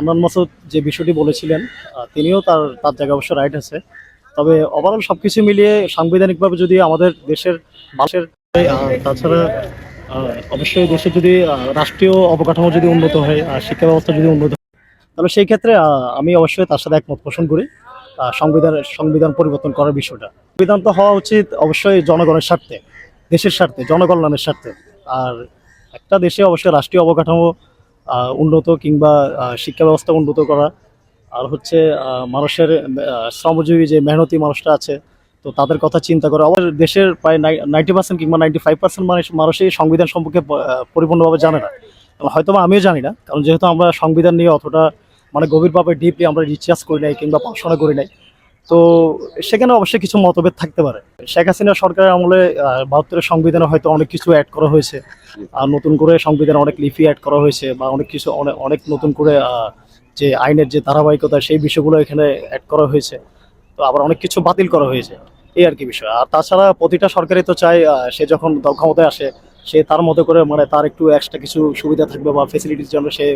হান্নান মাসুদ যে বিষয়টি বলেছিলেন, তিনিও তার তার জায়গায় অবশ্য রাইট আছে। তবে ওভারঅল সবকিছু মিলিয়ে সাংবিধানিকভাবে যদি আমাদের দেশের মানুষের তাছাড়া অবশ্যই দেশের যদি রাষ্ট্রীয় অবকাঠামো যদি উন্নত হয়, শিক্ষা ব্যবস্থা যদি উন্নত হয়, তাহলে সেই ক্ষেত্রে আমি অবশ্যই তার সাথে একমত পোষণ করি। সংবিধান সংবিধান পরিবর্তন করার বিষয়টা, সংবিধান তো হওয়া উচিত অবশ্যই জনগণের স্বার্থে, দেশের স্বার্থে, জনকল্যাণের স্বার্থে। আর একটা দেশে অবশ্যই রাষ্ট্রীয় অবকাঠামো উন্নত কিংবা শিক্ষা ব্যবস্থা উন্নত করা, আর হচ্ছে মানুষের শ্রমজীবী যে মেহনতি মানুষটা আছে, তো তাদের কথা চিন্তা করে। আমাদের দেশের প্রায় 90% কিংবা 95% মানুষই সংবিধান সম্পর্কে পরিপূর্ণভাবে জানে না। এবং হয়তো বা আমিও জানি না, কারণ যেহেতু আমরা সংবিধান নিয়ে অতটা মানে গভীরভাবে ডিপলি আমরা রিসার্চ করি নাই কিংবা পড়াশোনা করি নাই। তো সেখানে অবশ্যই কিছু মতভেদ থাকতে পারে। শেখ হাসিনা সরকারের আমলে 72-এর সংবিধানে হয়তো অনেক কিছু অ্যাড করা হয়েছে, আর নতুন করে সংবিধানে অনেক লিপি অ্যাড করা হয়েছে, বা অনেক কিছু অনেক অনেক নতুন করে যে আইনের যে ধারাবাহিকতা সেই বিষয়গুলো এখানে অ্যাড করা হয়েছে। তো আবার অনেক কিছু বাতিল করা হয়েছে, এই আর কি বিষয়। আর তাছাড়া প্রতিটা সরকারই তো চায় সে যখন দল ক্ষমতায় আসে, সে তার মতো করে মানে তার একটু এক্সট্রা কিছু সুবিধা থাকবে বা ফেসিলিটির জন্য সে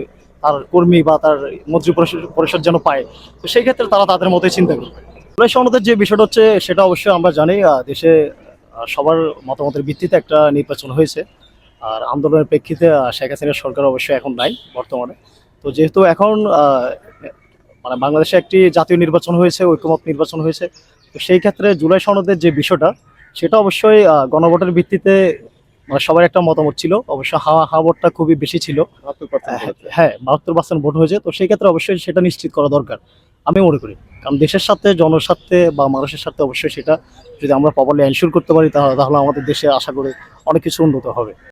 তার কর্মী বা তার মন্ত্রী পরিষদ পরিষদ যেন পায়। তো সেই ক্ষেত্রে তারা তাদের মতোই চিন্তা করবে। জুলাই সনদের যে বিষয়টা হচ্ছে সেটা অবশ্যই আমরা জানি, দেশে সবার মতামতের ভিত্তিতে একটা নির্বাচন হয়েছে। আর আন্দোলনের প্রেক্ষিতে শেখ হাসিনার সরকার অবশ্যই এখন নাই বর্তমানে। তো যেহেতু এখন মানে বাংলাদেশে একটি জাতীয় নির্বাচন হয়েছে, ঐক্যমত নির্বাচন হয়েছে, তো সেই ক্ষেত্রে জুলাই সনদের যে বিষয়টা, সেটা অবশ্যই গণভোটের ভিত্তিতে মানে সবার একটা মতামত ছিল। অবশ্য হা ভোটটা খুবই বেশি ছিল। হ্যাঁ, 72% ভোট হয়েছে। তো সেই ক্ষেত্রে অবশ্যই সেটা নিশ্চিত করা দরকার আমি মনে করি। কারণ দেশের স্বার্থে, জনস্বার্থে বা মানুষের স্বার্থে অবশ্যই সেটা যদি আমরা প্রপারলি এনশিওর করতে পারি, তাহলে আমাদের দেশে আশা করি অনেক কিছু উন্নত হবে।